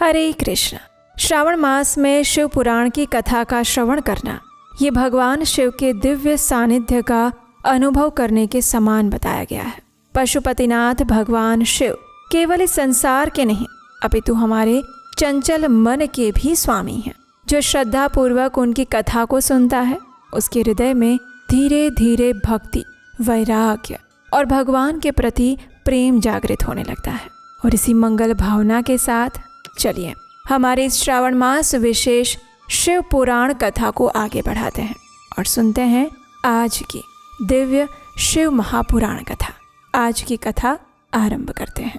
हरे कृष्ण। श्रावण मास में शिव पुराण की कथा का श्रवण करना ये भगवान शिव के दिव्य सानिध्य का अनुभव करने के समान बताया गया है। पशुपतिनाथ भगवान शिव केवल इस संसार के नहीं अपितु हमारे चंचल मन के भी स्वामी हैं। जो श्रद्धा पूर्वक उनकी कथा को सुनता है उसके हृदय में धीरे धीरे भक्ति, वैराग्य और भगवान के प्रति प्रेम जागृत होने लगता है। और इसी मंगल भावना के साथ चलिए हमारे इस श्रावण मास विशेष शिव पुराण कथा को आगे बढ़ाते हैं और सुनते हैं आज की दिव्य शिव महापुराण कथा। आज की कथा आरंभ करते हैं।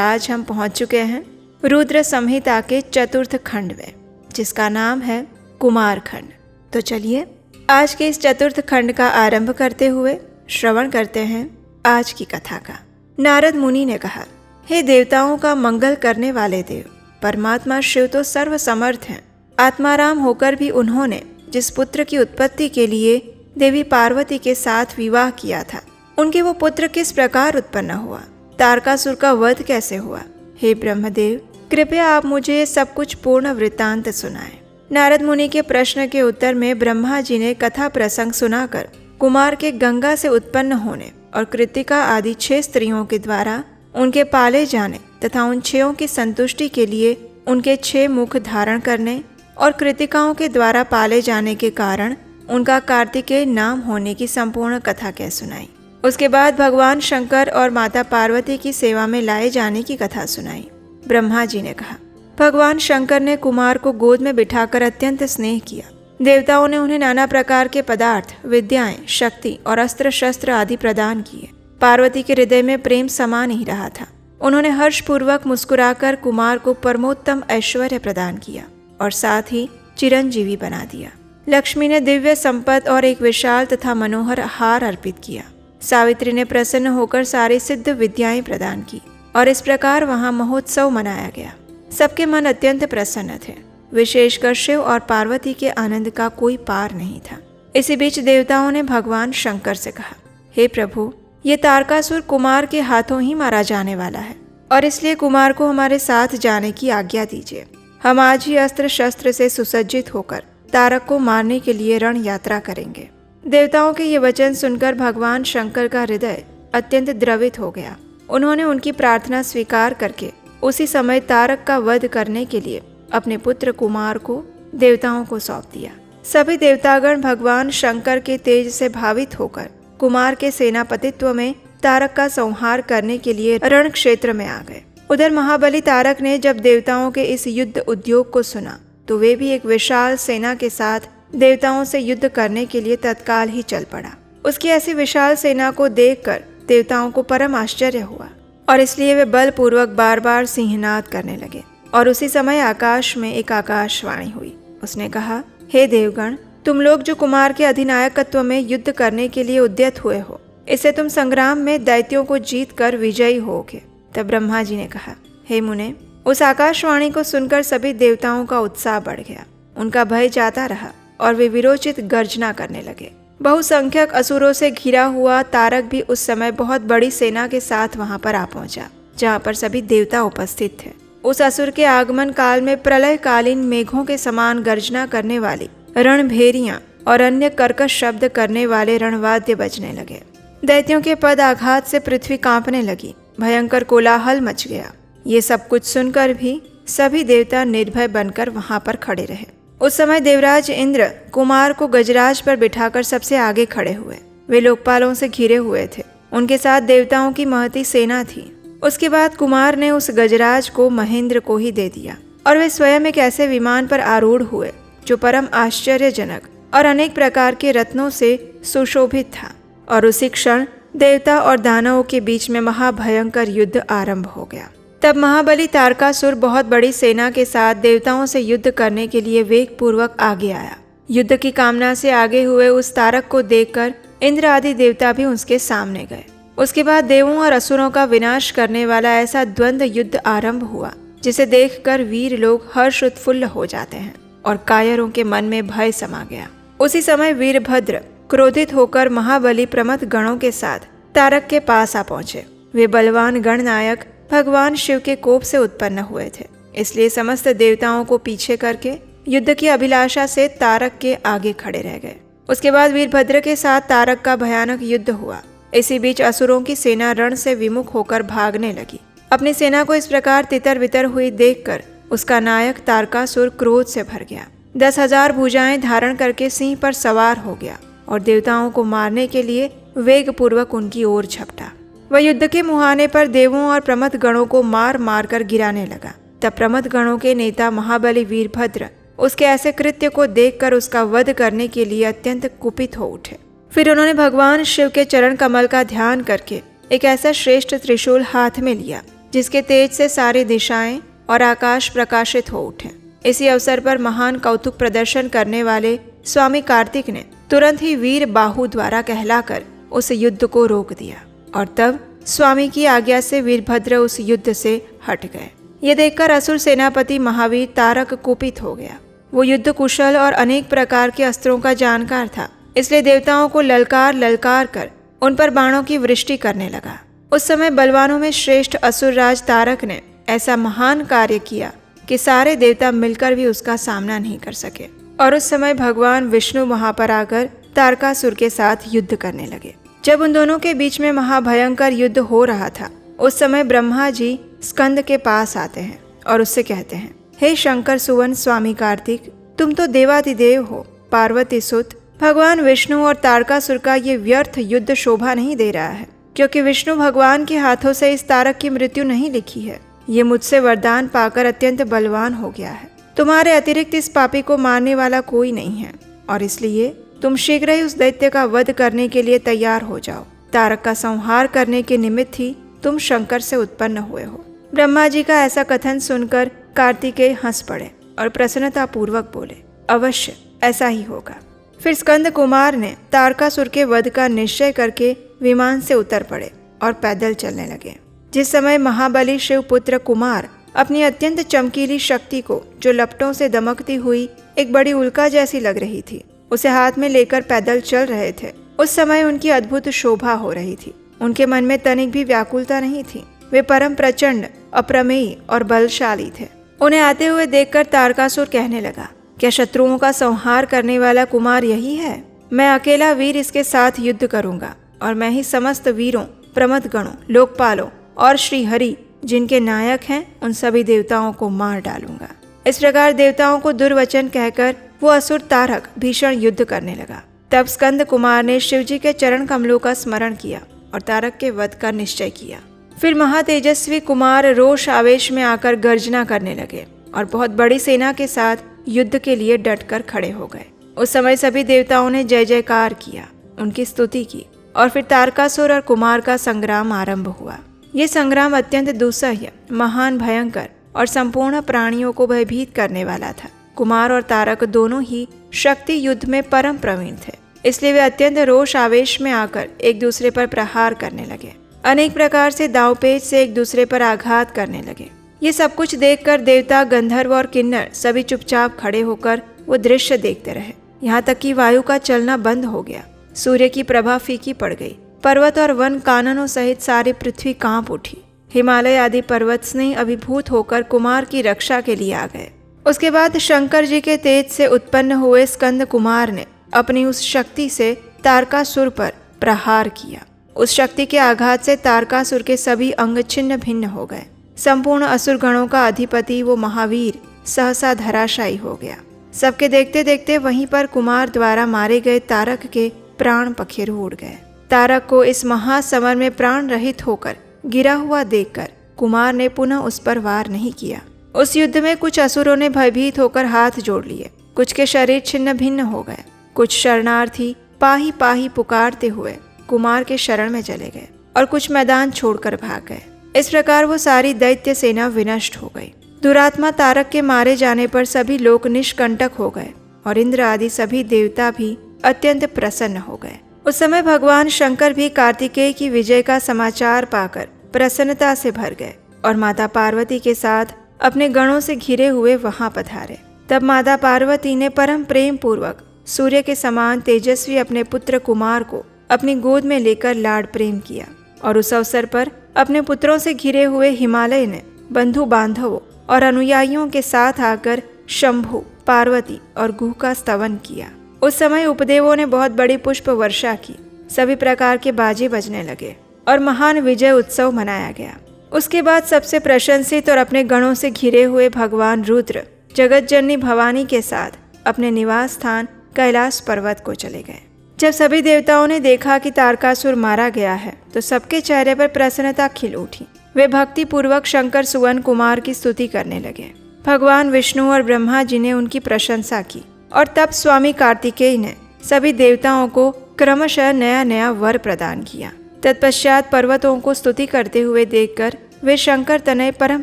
आज हम पहुंच चुके हैं रुद्र संहिता के चतुर्थ खंड में, जिसका नाम है कुमार खंड। तो चलिए आज के इस चतुर्थ खंड का आरंभ करते हुए श्रवण करते हैं आज की कथा का। नारद मुनि ने कहा, हे देवताओं का मंगल करने वाले देव, परमात्मा शिव तो सर्व समर्थ हैं। आत्माराम होकर भी उन्होंने जिस पुत्र की उत्पत्ति के लिए देवी पार्वती के साथ विवाह किया था, उनके वो पुत्र किस प्रकार उत्पन्न हुआ, तारकासुर का वध कैसे हुआ। हे ब्रह्मदेव, कृपया आप मुझे सब कुछ पूर्ण वृत्तांत सुनाएं। नारद मुनि के प्रश्न के उत्तर में ब्रह्मा जी ने कथा प्रसंग सुनाकर कुमार के गंगा से उत्पन्न होने और कृतिका आदि 6 स्त्रियों के द्वारा उनके पाले जाने तथा उन 6 की संतुष्टि के लिए उनके 6 मुख धारण करने और कृतिकाओं के द्वारा पाले जाने के कारण उनका कार्तिकेय नाम होने की संपूर्ण कथा कह सुनाई। उसके बाद भगवान शंकर और माता पार्वती की सेवा में लाए जाने की कथा सुनाई। ब्रह्मा जी ने कहा, भगवान शंकर ने कुमार को गोद में बिठाकर अत्यंत स्नेह किया। देवताओं ने उन्हें नाना प्रकार के पदार्थ, विद्याएं, शक्ति और अस्त्र शस्त्र आदि प्रदान किए। पार्वती के हृदय में प्रेम समा नहीं रहा था। उन्होंने हर्षपूर्वक मुस्कुराकर कुमार को परमोत्तम ऐश्वर्य प्रदान किया और साथ ही चिरंजीवी बना दिया। लक्ष्मी ने दिव्य संपत्ति और एक विशाल तथा मनोहर हार अर्पित किया। सावित्री ने प्रसन्न होकर सारी सिद्ध विद्याएं प्रदान की और इस प्रकार वहां महोत्सव मनाया गया। सबके मन अत्यंत प्रसन्न थे। विशेषकर शिव और पार्वती के आनंद का कोई पार नहीं था। इसी बीच देवताओं ने भगवान शंकर से कहा, हे प्रभु, ये तारकासुर कुमार के हाथों ही मारा जाने वाला है और इसलिए कुमार को हमारे साथ जाने की आज्ञा दीजिए। हम आज ही अस्त्र शस्त्र से सुसज्जित होकर तारक को मारने के लिए रण यात्रा करेंगे। देवताओं के ये वचन सुनकर भगवान शंकर का हृदय अत्यंत द्रवित हो गया। उन्होंने उनकी प्रार्थना स्वीकार करके उसी समय तारक का वध करने के लिए अपने पुत्र कुमार को देवताओं को सौंप दिया। सभी देवतागण भगवान शंकर के तेज से भावित होकर कुमार के सेनापतित्व में तारक का संहार करने के लिए रण क्षेत्र में आ गए। उधर महाबली तारक ने जब देवताओं के इस युद्ध उद्योग को सुना तो वे भी एक विशाल सेना के साथ देवताओं से युद्ध करने के लिए तत्काल ही चल पड़ा। उसकी ऐसी विशाल सेना को देखकर देवताओं को परम आश्चर्य हुआ और इसलिए वे बलपूर्वक बार बार सिंहनाद करने लगे। और उसी समय आकाश में एक आकाशवाणी हुई। उसने कहा, हे देवगण, तुम लोग जो कुमार के अधिनायकत्व में युद्ध करने के लिए उद्यत हुए हो, इससे तुम संग्राम में दैत्यों को जीत कर विजयी होगे। तब ब्रह्मा जी ने कहा, हे मुने, उस आकाशवाणी को सुनकर सभी देवताओं का उत्साह बढ़ गया। उनका भय जाता रहा और वे विरोचित गर्जना करने लगे। बहुसंख्यक असुरों से घिरा हुआ तारक भी उस समय बहुत बड़ी सेना के साथ वहां पर आ पहुंचा, जहां पर सभी देवता उपस्थित थे। उस असुर के आगमन काल में प्रलयकालीन मेघों के समान गर्जना करने वाली रणभेरियां और अन्य कर्कश शब्द करने वाले रणवाद्य बजने लगे। दैत्यों के पद आघात से पृथ्वी कांपने लगी। भयंकर कोलाहल मच गया। ये सब कुछ सुनकर भी सभी देवता निर्भय बनकर वहां पर खड़े रहे। उस समय देवराज इंद्र कुमार को गजराज पर बिठाकर सबसे आगे खड़े हुए। वे लोकपालों से घिरे हुए थे। उनके साथ देवताओं की महती सेना थी। उसके बाद कुमार ने उस गजराज को महेंद्र को ही दे दिया और वे स्वयं एक ऐसे विमान पर आरूढ़ हुए जो परम आश्चर्यजनक और अनेक प्रकार के रत्नों से सुशोभित था। और उसी क्षण देवता और दानवों के बीच में महाभयंकर युद्ध आरंभ हो गया। तब महाबली तारकासुर बहुत बड़ी सेना के साथ देवताओं से युद्ध करने के लिए वेग पूर्वक आगे आया। युद्ध की कामना से आगे हुए उस तारक को देखकर इंद्र आदि देवता भी उसके सामने गए। उसके बाद देवों और असुरों का विनाश करने वाला ऐसा द्वंद्व युद्ध आरंभ हुआ जिसे देखकर वीर लोग हर्ष उत्फुल्ल हो जाते हैं और कायरों के मन में भय समा गया। उसी समय वीरभद्र क्रोधित होकर महाबली प्रमथ गणों के साथ तारक के पास आ पहुंचे। वे बलवान गणनायक भगवान शिव के कोप से उत्पन्न हुए थे। इसलिए समस्त देवताओं को पीछे करके युद्ध की अभिलाषा से तारक के आगे खड़े रह गए। उसके बाद वीरभद्र के साथ तारक का भयानक युद्ध हुआ। इसी बीच असुरों की सेना रण से विमुख होकर भागने लगी। अपनी सेना को इस प्रकार तितर बितर हुई देखकर उसका नायक तारकासुर क्रोध से भर गया। 10,000 भुजाएं धारण करके सिंह पर सवार हो गया और देवताओं को मारने के लिए वेग पूर्वक उनकी ओर झपटा। वह युद्ध के मुहाने पर देवों और प्रमथ गणों को मार मार कर गिराने लगा। तब प्रमथ गणों के नेता महाबली वीरभद्र उसके ऐसे कृत्य को देखकर उसका वध करने के लिए अत्यंत कुपित हो उठे। फिर उन्होंने भगवान शिव के चरण कमल का ध्यान करके एक ऐसा श्रेष्ठ त्रिशूल हाथ में लिया जिसके तेज से सारी दिशाएं और आकाश प्रकाशित हो उठे। इसी अवसर पर महान कौतुक प्रदर्शन करने वाले स्वामी कार्तिक ने तुरंत ही वीर बाहु द्वारा कहलाकर उस युद्ध को रोक दिया और तब स्वामी की आज्ञा से वीरभद्र उस युद्ध से हट गए। ये देखकर असुर सेनापति महावीर तारक कुपित हो गया। वो युद्ध कुशल और अनेक प्रकार के अस्त्रों का जानकार था, इसलिए देवताओं को ललकार ललकार कर उन पर बाणों की वृष्टि करने लगा। उस समय बलवानों में श्रेष्ठ असुरराज तारक ने ऐसा महान कार्य किया कि सारे देवता मिलकर भी उसका सामना नहीं कर सके और उस समय भगवान विष्णु वहां पर आकर तारकासुर के साथ युद्ध करने लगे। जब उन दोनों के बीच में महाभयंकर युद्ध हो रहा था, उस समय ब्रह्मा जी स्कंद के पास आते हैं और उससे कहते हैं, हे शंकर सुवन स्वामी कार्तिक, तुम तो देवाधिदेव हो, पार्वती सुत। भगवान विष्णु और तारकासुर का ये व्यर्थ युद्ध शोभा नहीं दे रहा है, क्योंकि विष्णु भगवान के हाथों से इस तारक की मृत्यु नहीं लिखी है। ये मुझसे वरदान पाकर अत्यंत बलवान हो गया है। तुम्हारे अतिरिक्त इस पापी को मारने वाला कोई नहीं है और इसलिए तुम शीघ्र ही उस दैत्य का वध करने के लिए तैयार हो जाओ। तारक का संहार करने के निमित्त ही तुम शंकर से उत्पन्न हुए हो। ब्रह्मा जी का ऐसा कथन सुनकर कार्तिकेय हंस पड़े और प्रसन्नता पूर्वक बोले, अवश्य ऐसा ही होगा। फिर स्कंद कुमार ने तारकासुर के वध का निश्चय करके विमान से उतर पड़े और पैदल चलने लगे। जिस समय महाबली शिवपुत्र कुमार अपनी अत्यंत चमकीली शक्ति को, जो लपटों से दमकती हुई एक बड़ी उल्का जैसी लग रही थी, उसे हाथ में लेकर पैदल चल रहे थे, उस समय उनकी अद्भुत शोभा हो रही थी। उनके मन में तनिक भी व्याकुलता नहीं थी। वे परम प्रचंड, अप्रमेय और बलशाली थे। उन्हें आते हुए देखकर तारकासुर कहने लगा, क्या शत्रुओं का संहार करने वाला कुमार यही है? मैं अकेला वीर इसके साथ युद्ध करूंगा और मैं ही समस्त वीरों, प्रमथ गणों, लोकपालों और श्री हरि जिनके नायक हैं, उन सभी देवताओं को मार डालूंगा। इस प्रकार देवताओं को दुर्वचन कहकर वो असुर तारक भीषण युद्ध करने लगा। तब स्कंद कुमार ने शिवजी के चरण कमलों का स्मरण किया और तारक के वध का निश्चय किया। फिर महातेजस्वी कुमार रोष आवेश में आकर गर्जना करने लगे और बहुत बड़ी सेना के साथ युद्ध के लिए डटकर खड़े हो गए। उस समय सभी देवताओं ने जय जयकार किया, उनकी स्तुति की और फिर तारकासुर और कुमार का संग्राम आरंभ हुआ। ये संग्राम अत्यंत दुस्सह्य, महान, भयंकर और संपूर्ण प्राणियों को भयभीत करने वाला था। कुमार और तारक दोनों ही शक्ति युद्ध में परम प्रवीण थे, इसलिए वे अत्यंत रोष आवेश में आकर एक दूसरे पर प्रहार करने लगे। अनेक प्रकार से दांवपेच से एक दूसरे पर आघात करने लगे। ये सब कुछ देखकर देवता, गंधर्व और किन्नर सभी चुपचाप खड़े होकर वो दृश्य देखते रहे। यहाँ तक कि वायु का चलना बंद हो गया, सूर्य की प्रभा फीकी पड़ गई, पर्वत और वन काननों सहित सारी पृथ्वी कांप उठी। हिमालय आदि पर्वत स्नेह अभिभूत होकर कुमार की रक्षा के लिए आ गए। उसके बाद शंकर जी के तेज से उत्पन्न हुए स्कंद कुमार ने अपनी उस शक्ति से तारकासुर पर प्रहार किया। उस शक्ति के आघात से तारकासुर के सभी अंग छिन्न भिन्न हो गए। संपूर्ण असुर गणों का अधिपति वो महावीर सहसा धराशायी हो गया। सबके देखते देखते वहीं पर कुमार द्वारा मारे गए तारक के प्राण पखेरु उड़ गए। तारक को इस महासमर में प्राण रहित होकर गिरा हुआ देखकर कुमार ने पुनः उस पर वार नहीं किया। उस युद्ध में कुछ असुरों ने भयभीत होकर हाथ जोड़ लिए, कुछ के शरीर छिन्न भिन्न हो गए, कुछ शरणार्थी पाही पाही पुकारते हुए कुमार के शरण में चले गए और कुछ मैदान छोड़कर भाग गए। इस प्रकार वो सारी दैत्य सेना विनष्ट हो गई। दुरात्मा तारक के मारे जाने पर सभी लोग निष्कंटक हो गए और इंद्र आदि सभी देवता भी अत्यंत प्रसन्न हो गए। उस समय भगवान शंकर भी कार्तिकेय की विजय का समाचार पाकर प्रसन्नता से भर गए और माता पार्वती के साथ अपने गणों से घिरे हुए वहां पधारे। तब माता पार्वती ने परम प्रेम पूर्वक सूर्य के समान तेजस्वी अपने पुत्र कुमार को अपनी गोद में लेकर लाड प्रेम किया और उस अवसर पर अपने पुत्रों से घिरे हुए हिमालय ने बंधु बांधवों और अनुयायियों के साथ आकर शंभु, पार्वती और गुह का स्तवन किया। उस समय उपदेवों ने बहुत बड़ी पुष्प वर्षा की, सभी प्रकार के बाजे बजने लगे और महान विजय उत्सव मनाया गया। उसके बाद सबसे प्रशंसित और अपने गणों से घिरे हुए भगवान रुद्र जगत जननी भवानी के साथ अपने निवास स्थान कैलाश पर्वत को चले गए। जब सभी देवताओं ने देखा कि तारकासुर मारा गया है तो सबके चेहरे पर प्रसन्नता खिल उठी। वे भक्ति पूर्वक शंकर सुवन कुमार की स्तुति करने लगे। भगवान विष्णु और ब्रह्मा जी ने उनकी प्रशंसा की और तब स्वामी कार्तिकेय ने सभी देवताओं को क्रमशः नया नया वर प्रदान किया। तत्पश्चात पर्वतों को स्तुति करते हुए देखकर वे शंकर तनय परम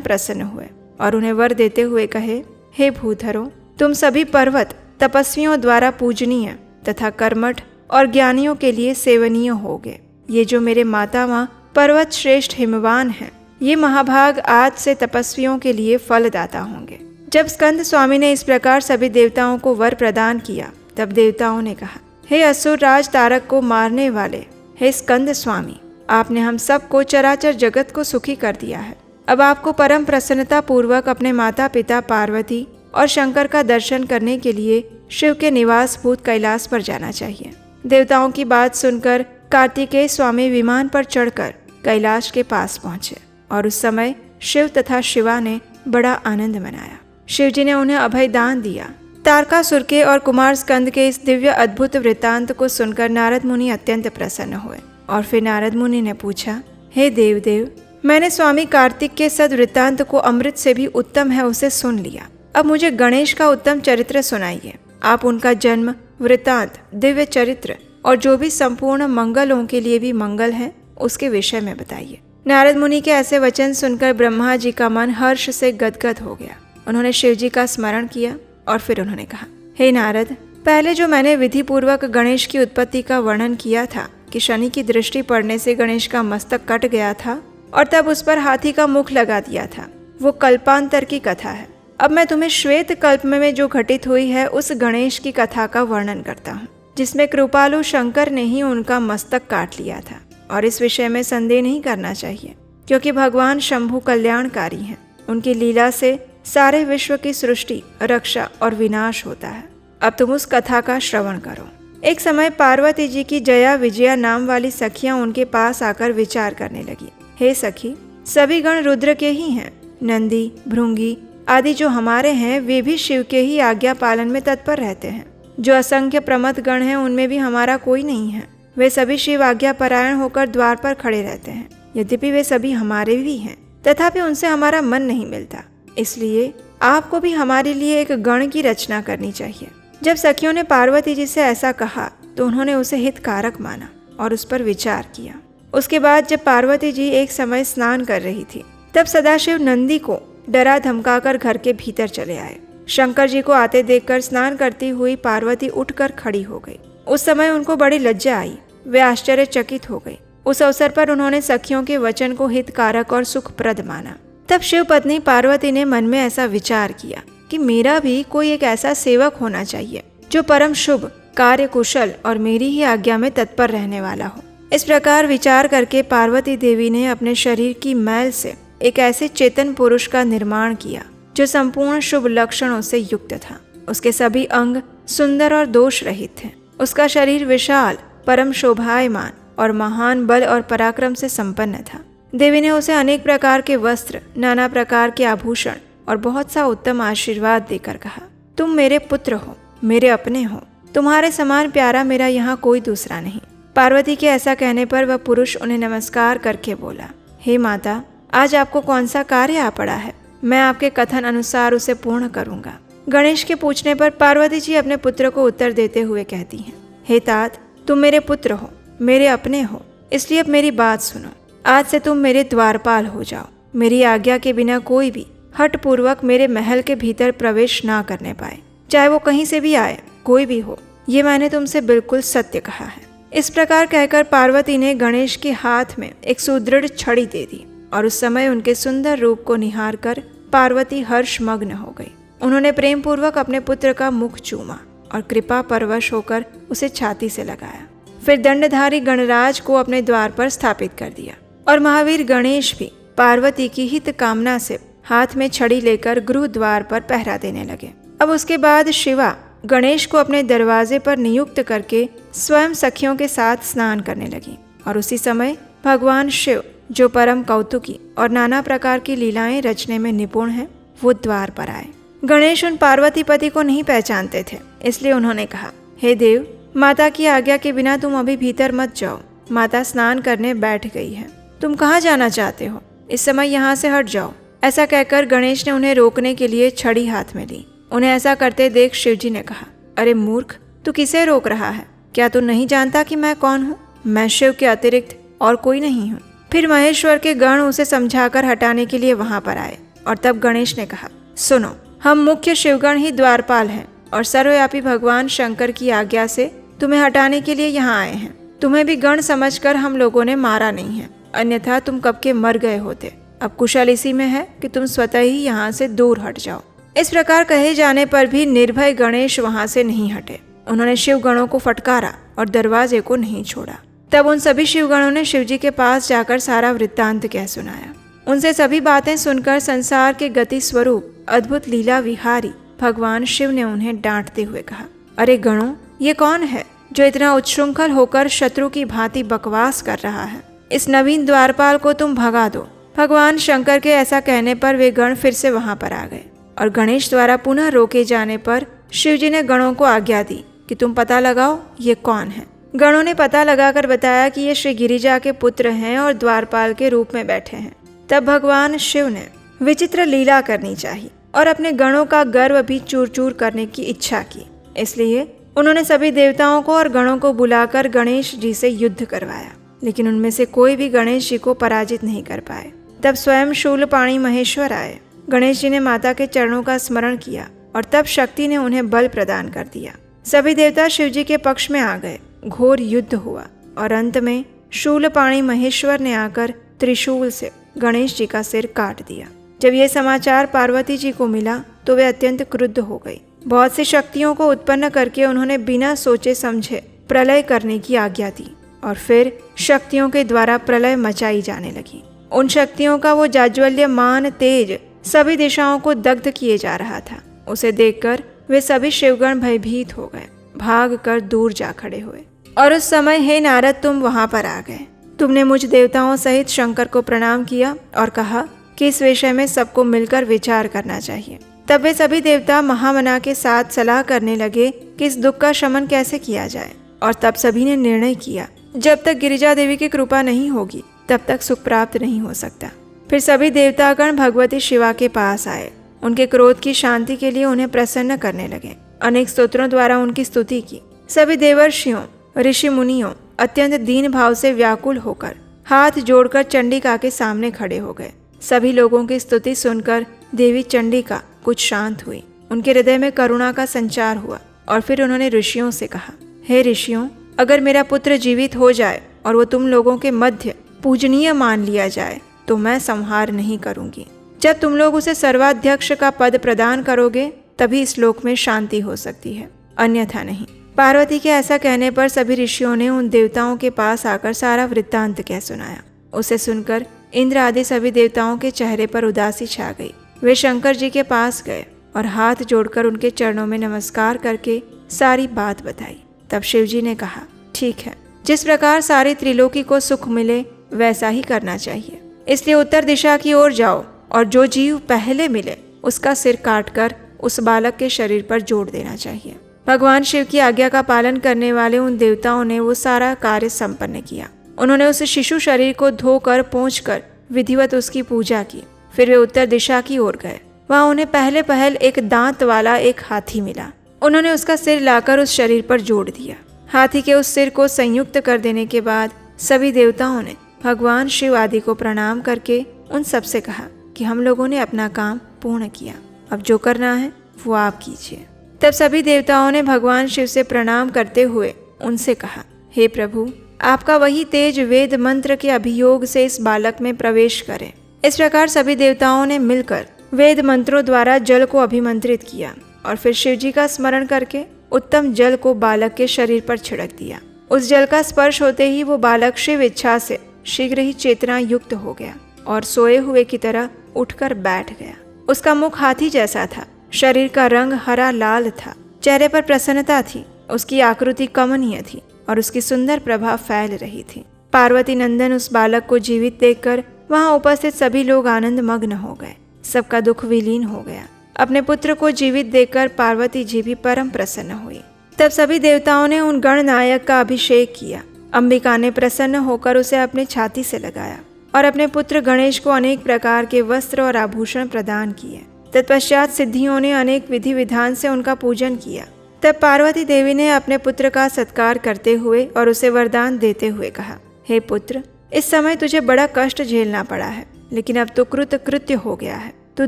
प्रसन्न हुए और उन्हें वर देते हुए कहे, हे भूधरों, तुम सभी पर्वत तपस्वियों द्वारा पूजनीय तथा कर्मठ और ज्ञानियों के लिए सेवनीय होगे। ये जो मेरे माता माँ पर्वत श्रेष्ठ हिमवान हैं, ये महाभाग आज से तपस्वियों के लिए फलदाता होंगे। जब स्कंद स्वामी ने इस प्रकार सभी देवताओं को वर प्रदान किया तब देवताओं ने कहा, हे असुर राज तारक को मारने वाले, हे स्कंद स्वामी, आपने हम सबको चराचर जगत को सुखी कर दिया है। अब आपको परम प्रसन्नता पूर्वक अपने माता पिता पार्वती और शंकर का दर्शन करने के लिए शिव के निवास भूत कैलाश पर जाना चाहिए। देवताओं की बात सुनकर कार्तिकेय स्वामी विमान पर चढ़कर कैलाश के पास पहुंचे और उस समय शिव तथा शिवा ने बड़ा आनंद मनाया। शिव जी ने उन्हें अभय दान दिया। तारकासुर के और कुमार स्कंद के इस दिव्य अद्भुत वृत्तांत को सुनकर नारद मुनि अत्यंत प्रसन्न हुए और फिर नारद मुनि ने पूछा, हे देवदेव, मैंने स्वामी कार्तिक के सद वृत्तांत को अमृत से भी उत्तम है उसे सुन लिया। अब मुझे गणेश का उत्तम चरित्र सुनाइए। आप उनका जन्म वृत्तांत, दिव्य चरित्र और जो भी संपूर्ण मंगलों के लिए भी मंगल है उसके विषय में बताइए। नारद मुनि के ऐसे वचन सुनकर ब्रह्मा जी का मन हर्ष से गदगद हो गया। उन्होंने शिव जी का स्मरण किया और फिर उन्होंने कहा, हे नारद, पहले जो मैंने विधि पूर्वक गणेश की उत्पत्ति का वर्णन किया था कि शनि की दृष्टि पड़ने से गणेश का मस्तक कट गया था और तब उस पर हाथी का मुख लगा दिया था, वो कल्पांतर की कथा है। अब मैं तुम्हें श्वेत कल्प में जो घटित हुई है उस गणेश की कथा का वर्णन करता हूँ, जिसमें कृपालु शंकर ने ही उनका मस्तक काट लिया था। और इस विषय में संदेह नहीं करना चाहिए, क्योंकि भगवान शंभु कल्याणकारी हैं। उनकी लीला से सारे विश्व की सृष्टि, रक्षा और विनाश होता है। अब तुम उस कथा का श्रवण करो। एक समय पार्वती जी की जया विजया नाम वाली सखियां उनके पास आकर विचार करने लगी, हे सखी, सभी गण रुद्र के ही हैं। नंदी, भृंगी आदि जो हमारे हैं वे भी शिव के ही आज्ञा पालन में तत्पर रहते हैं। जो असंख्य प्रमथ गण हैं उनमें भी हमारा कोई नहीं है। वे सभी शिव आज्ञा परायण होकर द्वार पर खड़े रहते हैं। यद्यपि वे सभी हमारे भी हैं, तथापि उनसे हमारा मन नहीं मिलता। इसलिए आपको भी हमारे लिए एक गण की रचना करनी चाहिए। जब सखियों ने पार्वती जी से ऐसा कहा तो उन्होंने उसे हितकारक माना और उस पर विचार किया। उसके बाद जब पार्वती जी एक समय स्नान कर रही थी तब सदाशिव नंदी को डरा धमकाकर घर के भीतर चले आए। शंकर जी को आते देखकर स्नान करती हुई पार्वती उठकर खड़ी हो गई। उस समय उनको बड़ी लज्जा आई, वे आश्चर्यचकित हो गई। उस अवसर पर उन्होंने सखियों के वचन को हितकारक और सुखप्रद माना। तब शिव पत्नी पार्वती ने मन में ऐसा विचार किया कि मेरा भी कोई एक ऐसा सेवक होना चाहिए जो परम शुभ, कार्य कुशल और मेरी ही आज्ञा में तत्पर रहने वाला हो। इस प्रकार विचार करके पार्वती देवी ने अपने शरीर की मैल से एक ऐसे चेतन पुरुष का निर्माण किया जो संपूर्ण शुभ लक्षणों से युक्त था। उसके सभी अंग सुंदर और दोष रहित थे। उसका शरीर विशाल, परम शोभायमान और महान बल और पराक्रम से संपन्न था। देवी ने उसे अनेक प्रकार के वस्त्र, नाना प्रकार के आभूषण और बहुत सा उत्तम आशीर्वाद देकर कहा, तुम मेरे पुत्र हो, मेरे अपने हो। तुम्हारे समान प्यारा मेरा यहाँ कोई दूसरा नहीं। पार्वती के ऐसा कहने पर वह पुरुष उन्हें नमस्कार करके बोला, हे माता, आज आपको कौन सा कार्य आ पड़ा है? मैं आपके कथन अनुसार उसे पूर्ण करूंगा। गणेश के पूछने पर पार्वती जी अपने पुत्र को उत्तर देते हुए कहती हैं, हे तात, तुम मेरे पुत्र हो, मेरे अपने हो, इसलिए अब मेरी बात सुनो। आज से तुम मेरे द्वारपाल हो जाओ। मेरी आज्ञा के बिना कोई भी हठ पूर्वक मेरे महल के भीतर प्रवेश ना करने पाए, चाहे वो कहीं से भी आए, कोई भी हो। ये मैंने तुमसे बिल्कुल सत्य कहा है। इस प्रकार कहकर पार्वती ने गणेश के हाथ में एक सुदृढ़ छड़ी दे दी और उस समय उनके सुंदर रूप को निहार कर पार्वती हर्षमग्न हो गई। उन्होंने प्रेम पूर्वक अपने पुत्र का मुख चूमा और कृपा परवश होकर उसे छाती से लगाया। फिर दंडधारी गणराज को अपने द्वार पर स्थापित कर दिया और महावीर गणेश भी पार्वती की हित कामना से हाथ में छड़ी लेकर गृह द्वार पर पहरा देने लगे। अब उसके बाद शिवा गणेश को अपने दरवाजे पर नियुक्त करके स्वयं सखियों के साथ स्नान करने लगी। और उसी समय भगवान शिव, जो परम कौतुकी और नाना प्रकार की लीलाएं रचने में निपुण हैं, वो द्वार पर आए। गणेश उन पार्वती पति को नहीं पहचानते थे, इसलिए उन्होंने कहा, हे देव, माता की आज्ञा के बिना तुम अभी भीतर मत जाओ। माता स्नान करने बैठ गई है। तुम कहाँ जाना चाहते हो? इस समय यहाँ से हट जाओ। ऐसा कहकर गणेश ने उन्हें रोकने के लिए छड़ी हाथ में ली। उन्हें ऐसा करते देख शिवजी ने कहा, अरे मूर्ख, तू किसे रोक रहा है? क्या तू नहीं जानता कि मैं कौन हूँ? मैं शिव के अतिरिक्त और कोई नहीं हूँ। फिर महेश्वर के गण उसे समझाकर हटाने के लिए वहां पर आए। और तब गणेश ने कहा, सुनो, हम मुख्य शिवगण ही द्वारपाल हैं और सर्वव्यापी भगवान शंकर की आज्ञा से तुम्हें हटाने के लिए यहाँ आए हैं। तुम्हें भी गण समझकर हम लोगों ने मारा नहीं है, अन्यथा तुम कब के मर गए होते। अब कुशल इसी में है कि तुम स्वतः ही यहाँ से दूर हट जाओ। इस प्रकार कहे जाने पर भी निर्भय गणेश वहां से नहीं हटे। उन्होंने शिव गणों को फटकारा और दरवाजे को नहीं छोड़ा। तब उन सभी शिवगणों ने शिवजी के पास जाकर सारा वृत्तांत कह सुनाया। उनसे सभी बातें सुनकर संसार के गति स्वरूप अद्भुत लीला विहारी भगवान शिव ने उन्हें डांटते हुए कहा, अरे गणों, ये कौन है जो इतना उच्छृंखल होकर शत्रु की भांति बकवास कर रहा है? इस नवीन द्वारपाल को तुम भगा दो। भगवान शंकर के ऐसा कहने पर वे गण फिर से वहां पर आ गए और गणेश द्वारा पुनः रोके जाने पर शिवजी ने गणों को आज्ञा दी कि तुम पता लगाओ ये कौन है। गणों ने पता लगाकर बताया कि ये श्री गिरिजा के पुत्र हैं और द्वारपाल के रूप में बैठे हैं। तब भगवान शिव ने विचित्र लीला करनी चाहिए और अपने गणों का गर्व भी चूर चूर करने की इच्छा की। इसलिए उन्होंने सभी देवताओं को और गणों को बुलाकर गणेश जी से युद्ध करवाया, लेकिन उनमें से कोई भी गणेश जी को पराजित नहीं कर पाए। तब स्वयं शूलपाणी महेश्वर आए। गणेश जी ने माता के चरणों का स्मरण किया और तब शक्ति ने उन्हें बल प्रदान कर दिया। सभी देवता शिवजी के पक्ष में आ गए। घोर युद्ध हुआ और अंत में शूलपाणी महेश्वर ने आकर त्रिशूल से गणेश जी का सिर काट दिया। जब यह समाचार पार्वती जी को मिला तो वे अत्यंत क्रुद्ध हो गई। बहुत सी शक्तियों को उत्पन्न करके उन्होंने बिना सोचे समझे प्रलय करने की आज्ञा दी और फिर शक्तियों के द्वारा प्रलय मचाई जाने लगी। उन शक्तियों का वो जाज्वल्यमान तेज सभी दिशाओं को दग्ध किए जा रहा था। उसे देखकर वे सभी शिवगण भयभीत हो गए, भाग कर दूर जा खड़े हुए। और उस समय हे नारद, तुम वहां पर आ गए। तुमने मुझ देवताओं सहित शंकर को प्रणाम किया और कहा कि इस विषय में सबको मिलकर विचार करना चाहिए। तब वे सभी देवता महामना के साथ सलाह करने लगे कि इस दुख का शमन कैसे किया जाए। और तब सभी ने निर्णय किया, जब तक गिरिजा देवी की कृपा नहीं होगी तब तक सुख प्राप्त नहीं हो सकता। फिर सभी देवतागण भगवती शिवा के पास आए। उनके क्रोध की शांति के लिए उन्हें प्रसन्न करने लगे। अनेक स्तोत्रों द्वारा उनकी स्तुति की। सभी देवर्षियों, ऋषि मुनियों अत्यंत दीन भाव से व्याकुल होकर हाथ जोड़कर चंडिका के सामने खड़े हो गए। सभी लोगों की स्तुति सुनकर देवी चंडिका कुछ शांत हुई। उनके हृदय में करुणा का संचार हुआ और फिर उन्होंने ऋषियों से कहा, हे ऋषियों, अगर मेरा पुत्र जीवित हो जाए और वो तुम लोगों के मध्य पूजनीय मान लिया जाए तो मैं संहार नहीं करूंगी। जब तुम लोग उसे सर्वाध्यक्ष का पद प्रदान करोगे तभी इस लोक में शांति हो सकती है, अन्यथा नहीं। पार्वती के ऐसा कहने पर सभी ऋषियों ने उन देवताओं के पास आकर सारा वृत्तांत कह सुनाया। उसे सुनकर इंद्र आदि सभी देवताओं के चेहरे पर उदासी छा गई। वे शंकर जी के पास गए और हाथ जोड़कर उनके चरणों में नमस्कार करके सारी बात बताई। तब शिवजी ने कहा, ठीक है, जिस प्रकार सारी त्रिलोकी को सुख मिले वैसा ही करना चाहिए। इसलिए उत्तर दिशा की ओर जाओ और जो जीव पहले मिले उसका सिर काटकर उस बालक के शरीर पर जोड़ देना चाहिए। भगवान शिव की आज्ञा का पालन करने वाले उन देवताओं ने वो सारा कार्य संपन्न किया। उन्होंने उस शिशु शरीर को धोकर पोंछकर विधिवत उसकी पूजा की। फिर वे उत्तर दिशा की ओर गए। वहां उन्हें पहले पहल एक दांत वाला एक हाथी मिला। उन्होंने उसका सिर लाकर उस शरीर पर जोड़ दिया। हाथी के उस सिर को संयुक्त कर देने के बाद सभी देवताओं ने भगवान शिव आदि को प्रणाम करके उन सबसे कहा कि हम लोगों ने अपना काम पूर्ण किया, अब जो करना है वो आप कीजिए। तब सभी देवताओं ने भगवान शिव से प्रणाम करते हुए उनसे कहा, हे प्रभु, आपका वही तेज वेद मंत्र के अभियोग से इस बालक में प्रवेश करे। इस प्रकार सभी देवताओं ने मिलकर वेद मंत्रों द्वारा जल को अभिमंत्रित किया और फिर शिवजी का स्मरण करके उत्तम जल को बालक के शरीर पर छिड़क दिया। उस जल का स्पर्श होते ही वो बालक शिव इच्छा से शीघ्र ही चेतना युक्त हो गया और सोए हुए की तरह उठकर बैठ गया। उसका मुख हाथी जैसा था, शरीर का रंग हरा लाल था, चेहरे पर प्रसन्नता थी, उसकी आकृति कमनीय थी और उसकी सुंदर प्रभा फैल रही थी। पार्वती नंदन उस बालक को जीवित देखकर वहां उपस्थित सभी लोग आनंद मग्न हो गए। सबका दुख विलीन हो गया। अपने पुत्र को जीवित देखकर पार्वती जी भी परम प्रसन्न हुई। तब सभी देवताओं ने उन गणनायक का अभिषेक किया। अंबिका ने प्रसन्न होकर उसे अपनी छाती से लगाया और अपने पुत्र गणेश को अनेक प्रकार के वस्त्र और आभूषण प्रदान किए। तत्पश्चात सिद्धियों ने अनेक विधि विधान से उनका पूजन किया। तब पार्वती देवी ने अपने पुत्र का सत्कार करते हुए और उसे वरदान देते हुए कहा, हे पुत्र, इस समय तुझे बड़ा कष्ट झेलना पड़ा है, लेकिन अब तो कृत्य हो गया है। तू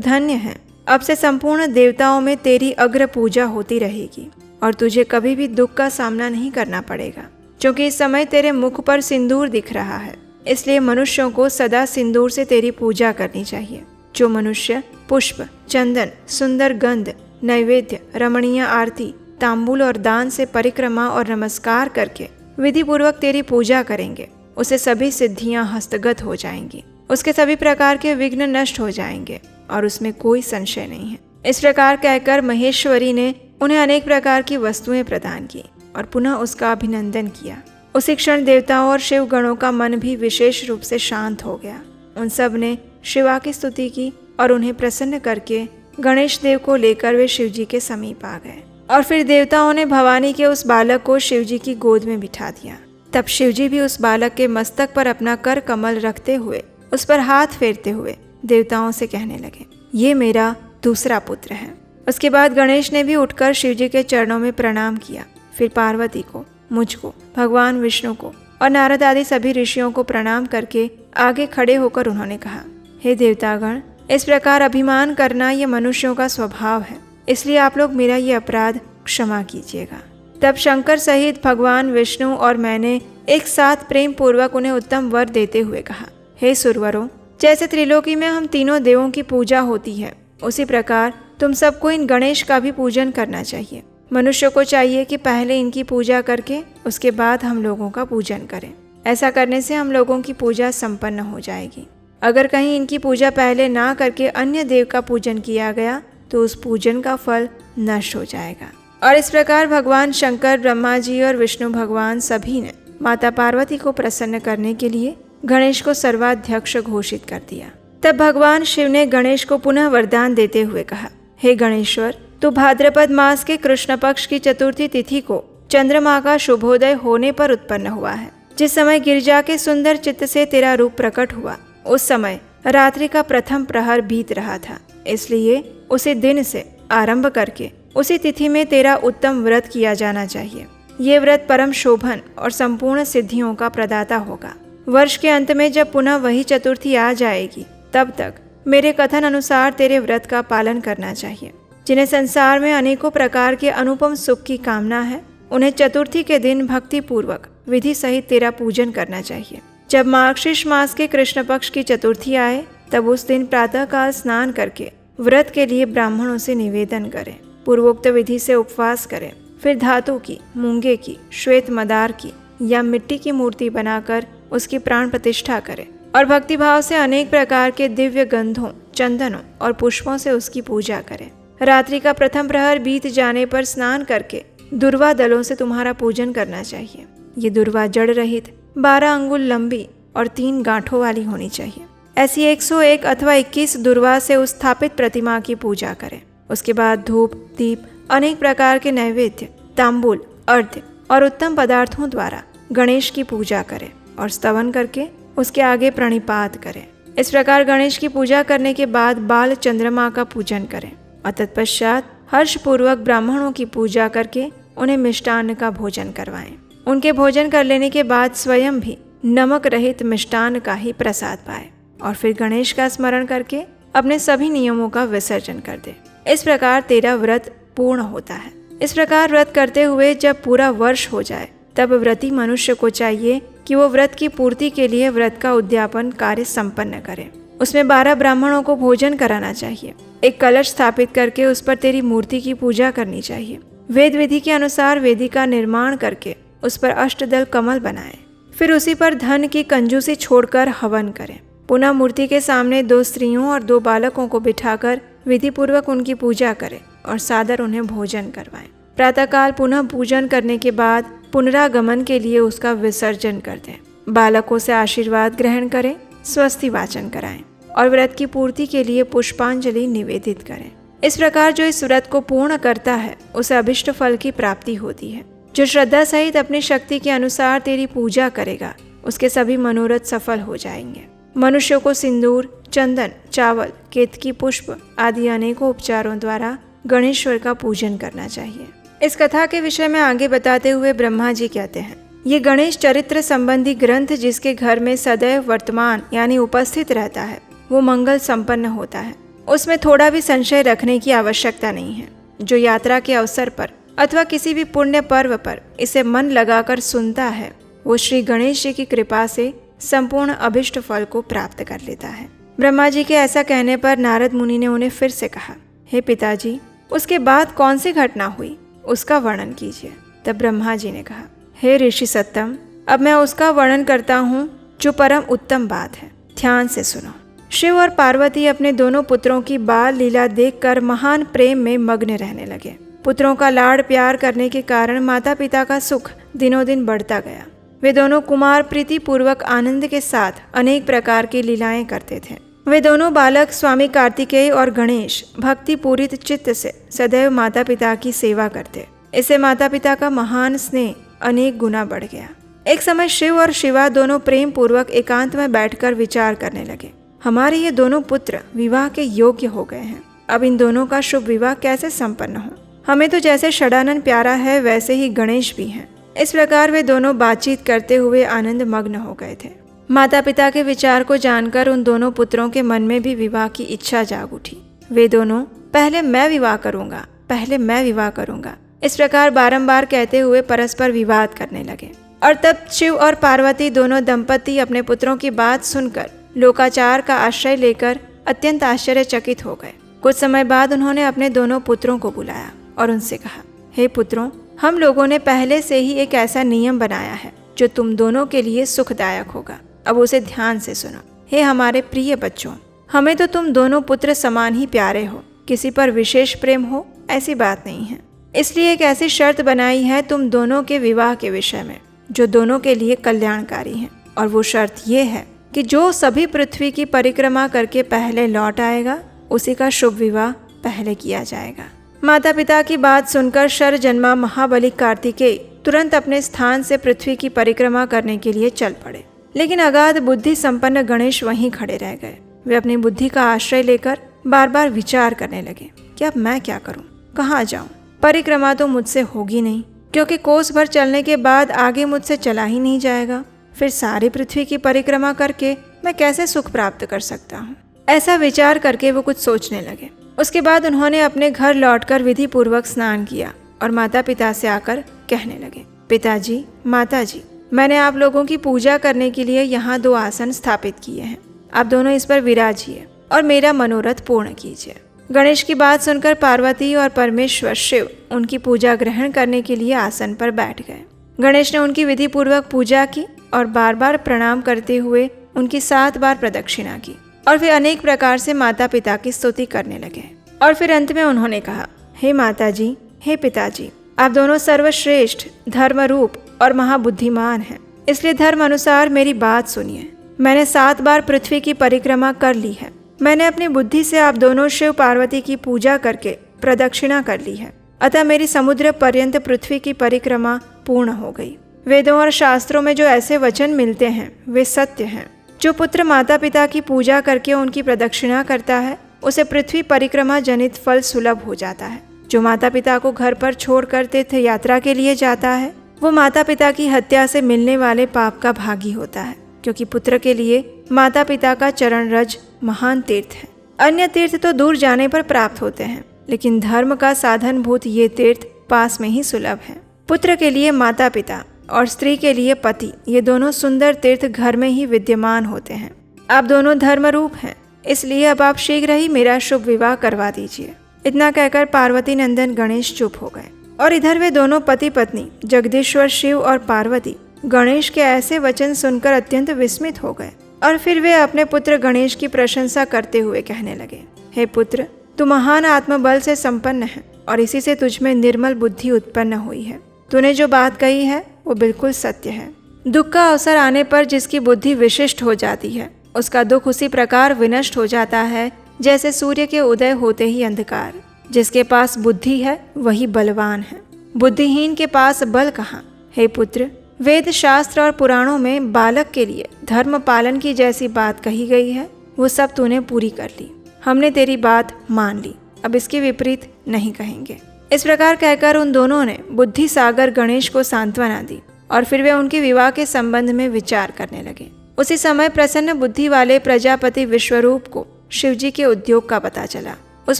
धन्य है। अब से संपूर्ण देवताओं में तेरी अग्र पूजा होती रहेगी और तुझे कभी भी दुख का सामना नहीं करना पड़ेगा, क्योंकि इस समय तेरे मुख पर सिंदूर दिख रहा है। इसलिए मनुष्यों को सदा सिंदूर से तेरी पूजा करनी चाहिए। जो मनुष्य पुष्प, चंदन, सुंदर गंध, नैवेद्य, रमणीय आरती, तांबूल और दान से परिक्रमा और नमस्कार करके विधि पूर्वक तेरी पूजा करेंगे, उसे सभी सिद्धियां हस्तगत हो जाएंगी, उसके सभी प्रकार के विघ्न नष्ट हो जाएंगे और उसमें कोई संशय नहीं है। इस प्रकार कहकर महेश्वरी ने उन्हें अनेक प्रकार की वस्तुएं प्रदान की और पुनः उसका अभिनंदन किया। उसी क्षण देवताओं और शिव गणों का मन भी विशेष रूप से शांत हो गया। उन सब ने शिवा की स्तुति की और उन्हें प्रसन्न करके गणेश देव को लेकर वे शिवजी के समीप आ गए और फिर देवताओं ने भवानी के उस बालक को शिवजी की गोद में बिठा दिया। तब शिवजी भी उस बालक के मस्तक पर अपना कर कमल रखते हुए उस पर हाथ फेरते हुए देवताओं से कहने लगे, ये मेरा दूसरा पुत्र है। उसके बाद गणेश ने भी उठकर शिवजी के चरणों में प्रणाम किया। फिर पार्वती को, मुझको, भगवान विष्णु को और नारद आदि सभी ऋषियों को प्रणाम करके आगे खड़े होकर उन्होंने कहा, हे देवतागण, इस प्रकार अभिमान करना ये मनुष्यों का स्वभाव है, इसलिए आप लोग मेरा ये अपराध क्षमा कीजिएगा। तब शंकर सहित भगवान विष्णु और मैंने एक साथ प्रेम पूर्वक उन्हें उत्तम वर देते हुए कहा, हे सुरवरों, जैसे त्रिलोकी में हम तीनों देवों की पूजा होती है, उसी प्रकार तुम सबको इन गणेश का भी पूजन करना चाहिए। मनुष्य को चाहिए कि पहले इनकी पूजा करके उसके बाद हम लोगों का पूजन करें। ऐसा करने से हम लोगों की पूजा संपन्न हो जाएगी। अगर कहीं इनकी पूजा पहले ना करके अन्य देव का पूजन किया गया तो उस पूजन का फल नष्ट हो जाएगा। और इस प्रकार भगवान शंकर, ब्रह्मा जी और विष्णु भगवान सभी ने माता पार्वती को प्रसन्न करने के लिए गणेश को सर्वाध्यक्ष घोषित कर दिया। तब भगवान शिव ने गणेश को पुनः वरदान देते हुए कहा, हे गणेश्वर, तू भाद्रपद मास के कृष्ण पक्ष की चतुर्थी तिथि को चंद्रमा का शुभोदय होने पर उत्पन्न हुआ है। जिस समय गिरिजा के सुंदर चित्त से तेरा रूप प्रकट हुआ, उस समय रात्रि का प्रथम प्रहर बीत रहा था। इसलिए उसी दिन से आरंभ करके उसी तिथि में तेरा उत्तम व्रत किया जाना चाहिए। ये व्रत परम शोभन और संपूर्ण सिद्धियों का प्रदाता होगा। वर्ष के अंत में जब पुनः वही चतुर्थी आ जाएगी, तब तक मेरे कथन अनुसार तेरे व्रत का पालन करना चाहिए। जिन्हें संसार में अनेकों प्रकार के अनुपम सुख की कामना है, उन्हें चतुर्थी के दिन भक्ति पूर्वक विधि सहित तेरा पूजन करना चाहिए। जब मार्गशीर्ष मास के कृष्ण पक्ष की चतुर्थी आए, तब उस दिन प्रातःकाल स्नान करके व्रत के लिए ब्राह्मणों से निवेदन करें, पूर्वोक्त विधि से उपवास करें, फिर धातु की, मूंगे की, श्वेत मदार की या मिट्टी की मूर्ति बनाकर उसकी प्राण प्रतिष्ठा करें और भक्तिभाव से अनेक प्रकार के दिव्य गंधों, चंदनों और पुष्पों से उसकी पूजा करें। रात्रि का प्रथम प्रहर बीत जाने पर स्नान करके दुर्वा दलों से तुम्हारा पूजन करना चाहिए। ये दुर्वा जड़ रहित 12 अंगुल लंबी और 3 गांठों वाली होनी चाहिए। ऐसी 101 अथवा 21 दुर्वा से उस स्थापित प्रतिमा की पूजा करें। उसके बाद धूप, दीप, अनेक प्रकार के नैवेद्य, तांबूल, अर्घ्य और उत्तम पदार्थों द्वारा गणेश की पूजा करें और स्तवन करके उसके आगे प्रणिपात करें। इस प्रकार गणेश की पूजा करने के बाद बाल चंद्रमा का पूजन करें और तत्पश्चात हर्षपूर्वक ब्राह्मणों की पूजा करके उन्हें मिष्टान्न का भोजन करवाएं। उनके भोजन कर लेने के बाद स्वयं भी नमक रहित मिष्टान्न का ही प्रसाद पाए और फिर गणेश का स्मरण करके अपने सभी नियमों का विसर्जन कर दे। इस प्रकार तेरा व्रत पूर्ण होता है। इस प्रकार व्रत करते हुए जब पूरा वर्ष हो जाए, तब व्रती मनुष्य को चाहिए कि वो व्रत की पूर्ति के लिए व्रत का उद्यापन कार्य संपन्न करे। उसमें 12 ब्राह्मणों को भोजन कराना चाहिए। एक कलश स्थापित करके उस पर तेरी मूर्ति की पूजा करनी चाहिए। वेद विधि के अनुसार वेदिका निर्माण करके उस पर अष्टदल कमल बनाएं। फिर उसी पर धन की कंजूसी छोड़कर हवन करें। पुनः मूर्ति के सामने 2 स्त्रियों और 2 बालकों को बिठाकर विधिपूर्वक उनकी पूजा करें और सादर उन्हें भोजन करवाएं। प्रातःकाल पुनः पूजन करने के बाद पुनरागमन के लिए उसका विसर्जन कर दें। बालकों से आशीर्वाद ग्रहण करें, स्वस्ति वाचन कराएं और व्रत की पूर्ति के लिए पुष्पांजलि निवेदित करें। इस प्रकार जो इस व्रत को पूर्ण करता है उसे अभिष्ट फल की प्राप्ति होती है। जो श्रद्धा सहित अपनी शक्ति के अनुसार तेरी पूजा करेगा उसके सभी मनोरथ सफल हो जाएंगे। मनुष्यों को सिंदूर, चंदन, चावल, केतकी पुष्प आदि अनेकों उपचारों द्वारा गणेश्वर का पूजन करना चाहिए। इस कथा के विषय में आगे बताते हुए ब्रह्मा जी कहते हैं, ये गणेश चरित्र संबंधी ग्रंथ जिसके घर में सदैव वर्तमान यानी उपस्थित रहता है वो मंगल संपन्न होता है। उसमें थोड़ा भी संशय रखने की आवश्यकता नहीं है। जो यात्रा के अवसर पर अथवा किसी भी पुण्य पर्व पर इसे मन लगाकर सुनता है वो श्री गणेश जी की कृपा से संपूर्ण अभिष्ट फल को प्राप्त कर लेता है। ब्रह्मा जी के ऐसा कहने पर नारद मुनि ने उन्हें फिर से कहा, हे पिताजी, उसके बाद कौन सी घटना हुई उसका वर्णन कीजिए। तब ब्रह्मा जी ने कहा, हे ऋषि सत्तम, अब मैं उसका वर्णन करता हूँ जो परम उत्तम बात है, ध्यान से सुनो। शिव और पार्वती अपने दोनों पुत्रों की बाल लीला देखकर महान प्रेम में मग्न रहने लगे। पुत्रों का लाड़ प्यार करने के कारण माता पिता का सुख दिनों दिन बढ़ता गया। वे दोनों कुमार प्रीति पूर्वक आनंद के साथ अनेक प्रकार की लीलाएं करते थे। वे दोनों बालक स्वामी कार्तिकेय और गणेश भक्ति पूरित चित्त से सदैव माता पिता की सेवा करते। इससे माता पिता का महान स्नेह अनेक गुना बढ़ गया। एक समय शिव और शिवा दोनों प्रेम पूर्वक एकांत में बैठकर विचार करने लगे, हमारे ये दोनों पुत्र विवाह के योग्य हो गए हैं, अब इन दोनों का शुभ विवाह कैसे संपन्न हो। हमें तो जैसे षडानन प्यारा है वैसे ही गणेश भी हैं। इस प्रकार वे दोनों बातचीत करते हुए आनंद मग्न हो गए थे। माता पिता के विचार को जानकर उन दोनों पुत्रों के मन में भी विवाह की इच्छा जाग उठी। वे दोनों पहले मैं विवाह करूंगा, पहले मैं विवाह करूंगा, इस प्रकार बारंबार कहते हुए परस्पर विवाद करने लगे। और तब शिव और पार्वती दोनों दंपति अपने पुत्रों की बात सुनकर लोकाचार का आश्रय लेकर अत्यंत आश्चर्यचकित हो गए। कुछ समय बाद उन्होंने अपने दोनों पुत्रों को बुलाया और उनसे कहा, हे पुत्रों, हम लोगों ने पहले से ही एक ऐसा नियम बनाया है जो तुम दोनों के लिए सुखदायक होगा। अब उसे ध्यान से सुनो। हे हमारे प्रिय बच्चों, हमें तो तुम दोनों पुत्र समान ही प्यारे हो, किसी पर विशेष प्रेम हो ऐसी बात नहीं है। इसलिए एक ऐसी शर्त बनाई है तुम दोनों के विवाह के विषय में जो दोनों के लिए कल्याणकारी है। और वो शर्त ये है कि जो सभी पृथ्वी की परिक्रमा करके पहले लौट आएगा उसी का शुभ विवाह पहले किया जाएगा। माता पिता की बात सुनकर शर जन्मा महाबली कार्तिकेय तुरंत अपने स्थान से पृथ्वी की परिक्रमा करने के लिए चल पड़े। लेकिन अगाध बुद्धि संपन्न गणेश वहीं खड़े रह गए। वे अपनी बुद्धि का आश्रय लेकर बार बार विचार करने लगे कि अब मैं क्या करूं, कहाँ जाऊं। परिक्रमा तो मुझसे होगी नहीं, क्योंकि कोस भर चलने के बाद आगे मुझसे चला ही नहीं जाएगा। फिर सारी पृथ्वी की परिक्रमा करके मैं कैसे सुख प्राप्त कर सकता हूँ। ऐसा विचार करके वो कुछ सोचने लगे। उसके बाद उन्होंने अपने घर लौटकर विधि पूर्वक स्नान किया और माता पिता से आकर कहने लगे, पिताजी, माताजी, मैंने आप लोगों की पूजा करने के लिए यहाँ 2 आसन स्थापित किए हैं। आप दोनों इस पर विराजिए और मेरा मनोरथ पूर्ण कीजिए। गणेश की बात सुनकर पार्वती और परमेश्वर शिव उनकी पूजा ग्रहण करने के लिए आसन पर बैठ गए। गणेश ने उनकी विधि पूर्वक पूजा की और बार बार प्रणाम करते हुए उनकी 7 बार प्रदक्षिणा की और वे अनेक प्रकार से माता पिता की स्तुति करने लगे। और फिर अंत में उन्होंने कहा, हे माताजी, हे पिताजी, आप दोनों सर्वश्रेष्ठ, धर्म रूप और महाबुद्धिमान हैं। इसलिए धर्म अनुसार मेरी बात सुनिए। मैंने 7 बार पृथ्वी की परिक्रमा कर ली है। मैंने अपनी बुद्धि से आप दोनों शिव पार्वती की पूजा करके प्रदक्षिणा कर ली है। अतः मेरी समुद्र पर्यंत पृथ्वी की परिक्रमा पूर्ण हो गई। वेदों और शास्त्रों में जो ऐसे वचन मिलते हैं वे सत्य हैं। जो पुत्र माता पिता की पूजा करके उनकी प्रदक्षिणा करता है उसे पृथ्वी परिक्रमा जनित फल सुलभ हो जाता है। जो माता पिता को घर पर छोड़कर तीर्थ यात्रा के लिए जाता है वो माता पिता की हत्या से मिलने वाले पाप का भागी होता है, क्योंकि पुत्र के लिए माता पिता का चरण रज महान तीर्थ है। अन्य तीर्थ तो दूर जाने पर प्राप्त होते हैं, लेकिन धर्म का साधनभूत ये तीर्थ पास में ही सुलभ है। पुत्र के लिए माता पिता और स्त्री के लिए पति, ये दोनों सुंदर तीर्थ घर में ही विद्यमान होते हैं। आप दोनों धर्म रूप हैं, इसलिए अब आप शीघ्र ही मेरा शुभ विवाह करवा दीजिए। इतना कहकर पार्वती नंदन गणेश चुप हो गए। और इधर वे दोनों पति पत्नी जगदीश्वर शिव और पार्वती गणेश के ऐसे वचन सुनकर अत्यंत विस्मित हो गए और फिर वे अपने पुत्र गणेश की प्रशंसा करते हुए कहने लगे, हे पुत्र, तू महान आत्मबल से संपन्न है और इसी से तुझ में निर्मल बुद्धि उत्पन्न हुई है। तूने जो बात कही है वो बिल्कुल सत्य है। दुख का अवसर आने पर जिसकी बुद्धि विशिष्ट हो जाती है, उसका दुख उसी प्रकार विनष्ट हो जाता है जैसे सूर्य के उदय होते ही अंधकार। जिसके पास बुद्धि है वही बलवान है, बुद्धिहीन के पास बल कहाँ। हे पुत्र, वेद शास्त्र और पुराणों में बालक के लिए धर्म पालन की जैसी बात कही गई है वो सब तूने पूरी कर ली। हमने तेरी बात मान ली, अब इसके विपरीत नहीं कहेंगे। इस प्रकार कहकर उन दोनों ने बुद्धि सागर गणेश को सांत्वना दी और फिर वे उनके विवाह के संबंध में विचार करने लगे। उसी समय प्रसन्न बुद्धि वाले प्रजापति विश्वरूप को शिवजी के उद्योग का पता चला। उस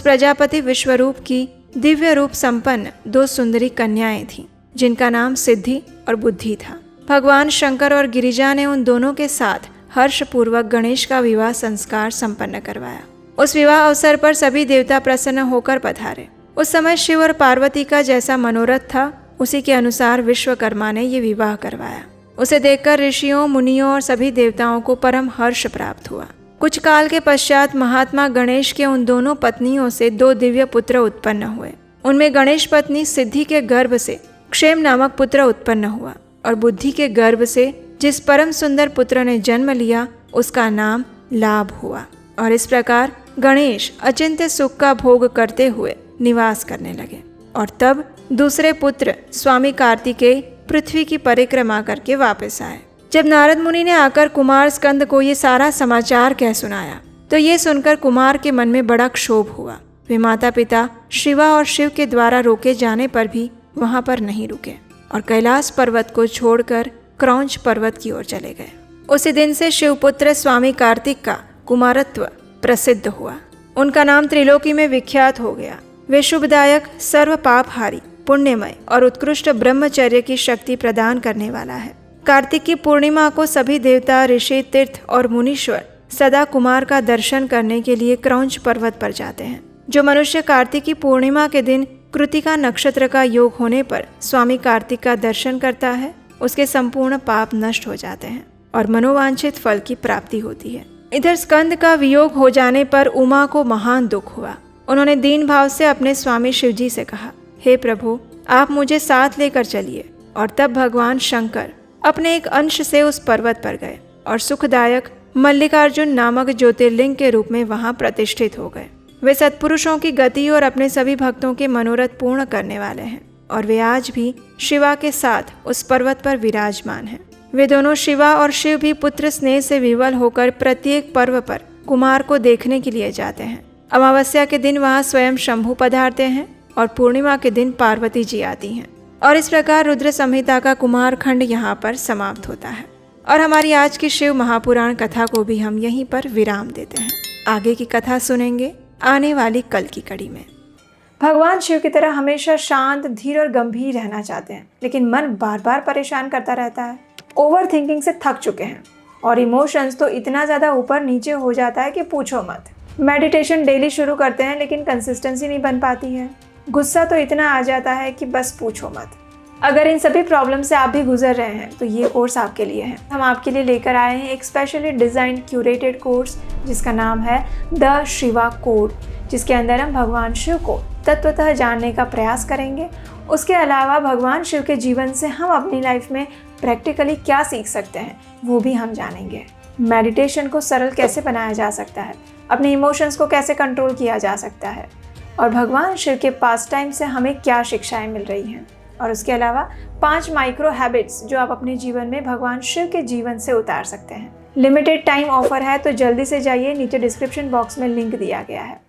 प्रजापति विश्वरूप की दिव्य रूप संपन्न 2 सुंदरी कन्याएं थीं, जिनका नाम सिद्धि और बुद्धि था। भगवान शंकर और गिरिजा ने उन दोनों के साथ हर्षपूर्वक गणेश का विवाह संस्कार संपन्न करवाया। उस विवाह अवसर पर सभी देवता प्रसन्न होकर पधारे। उस समय शिव और पार्वती का जैसा मनोरथ था उसी के अनुसार विश्वकर्मा ने ये विवाह करवाया। उसे देखकर ऋषियों, मुनियों और सभी देवताओं को परम हर्ष प्राप्त हुआ। कुछ काल के पश्चात महात्मा गणेश के उन दोनों पत्नियों से 2 दिव्य पुत्र उत्पन्न हुए। उनमें गणेश पत्नी सिद्धि के गर्भ से क्षेम नामक पुत्र उत्पन्न हुआ और बुद्धि के गर्भ से जिस परम सुंदर पुत्र ने जन्म लिया उसका नाम लाभ हुआ। और इस प्रकार गणेश अचिंत्य सुख का भोग करते हुए निवास करने लगे। और तब दूसरे पुत्र स्वामी कार्तिकेय पृथ्वी की परिक्रमा करके वापस आए। जब नारद मुनि ने आकर कुमार स्कंद को ये सारा समाचार कह सुनाया तो ये सुनकर कुमार के मन में बड़ा क्षोभ हुआ। वे माता पिता शिवा और शिव के द्वारा रोके जाने पर भी वहां पर नहीं रुके और कैलाश पर्वत को छोड़कर क्रौंच पर्वत की ओर चले गए। उसी दिन से शिवपुत्र स्वामी कार्तिक का कुमारत्व प्रसिद्ध हुआ। उनका नाम त्रिलोकी में विख्यात हो गया। वे शुभदायक, सर्व पापहारी, पुण्यमय और उत्कृष्ट ब्रह्मचर्य की शक्ति प्रदान करने वाला है। कार्तिक की पूर्णिमा को सभी देवता, ऋषि, तीर्थ और मुनीश्वर सदा कुमार का दर्शन करने के लिए क्रौंच पर्वत पर जाते हैं। जो मनुष्य कार्तिक की पूर्णिमा के दिन कृतिका नक्षत्र का योग होने पर स्वामी कार्तिक का दर्शन करता है उसके संपूर्ण पाप नष्ट हो जाते हैं और मनोवांछित फल की प्राप्ति होती है। इधर स्कंद का वियोग हो जाने पर उमा को महान दुख हुआ। उन्होंने दीन भाव से अपने स्वामी शिवजी से कहा, हे प्रभु, आप मुझे साथ लेकर चलिए। और तब भगवान शंकर अपने एक अंश से उस पर्वत पर गए और सुखदायक मल्लिकार्जुन नामक ज्योतिर्लिंग के रूप में वहां प्रतिष्ठित हो गए। वे सत्पुरुषों की गति और अपने सभी भक्तों के मनोरथ पूर्ण करने वाले हैं और वे आज भी शिवा के साथ उस पर्वत पर विराजमान हैं। वे दोनों शिवा और शिव भी पुत्र स्नेह से विवल होकर प्रत्येक पर्व पर कुमार को देखने के लिए जाते हैं। अमावस्या के दिन वहां स्वयं शंभु पधारते हैं और पूर्णिमा के दिन पार्वती जी आती हैं। और इस प्रकार रुद्र संहिता का कुमार खंड यहाँ पर समाप्त होता है। और हमारी आज की शिव महापुराण कथा को भी हम यहीं पर विराम देते हैं। आगे की कथा सुनेंगे आने वाली कल की कड़ी में। भगवान शिव की तरह हमेशा शांत, धीर और गंभीर रहना चाहते हैं, लेकिन मन बार बार परेशान करता रहता है। ओवर थिंकिंग से थक चुके हैं और इमोशंस तो इतना ज़्यादा ऊपर नीचे हो जाता है कि पूछो मत। मेडिटेशन डेली शुरू करते हैं लेकिन कंसिस्टेंसी नहीं बन पाती है। गुस्सा तो इतना आ जाता है कि बस पूछो मत। अगर इन सभी प्रॉब्लम से आप भी गुजर रहे हैं तो ये कोर्स आपके लिए है। हम आपके लिए लेकर आए हैं एक स्पेशली डिज़ाइन क्यूरेटेड कोर्स जिसका नाम है द शिवा कोड, जिसके अंदर हम भगवान शिव को तत्वतः जानने का प्रयास करेंगे। उसके अलावा भगवान शिव के जीवन से हम अपनी लाइफ में प्रैक्टिकली क्या सीख सकते हैं वो भी हम जानेंगे। मेडिटेशन को सरल कैसे बनाया जा सकता है, अपने इमोशंस को कैसे कंट्रोल किया जा सकता है और भगवान शिव के पास टाइम से हमें क्या शिक्षाएं मिल रही हैं। और उसके अलावा 5 माइक्रो हैबिट्स जो आप अपने जीवन में भगवान शिव के जीवन से उतार सकते हैं। लिमिटेड टाइम ऑफर है तो जल्दी से जाइए, नीचे डिस्क्रिप्शन बॉक्स में लिंक दिया गया है।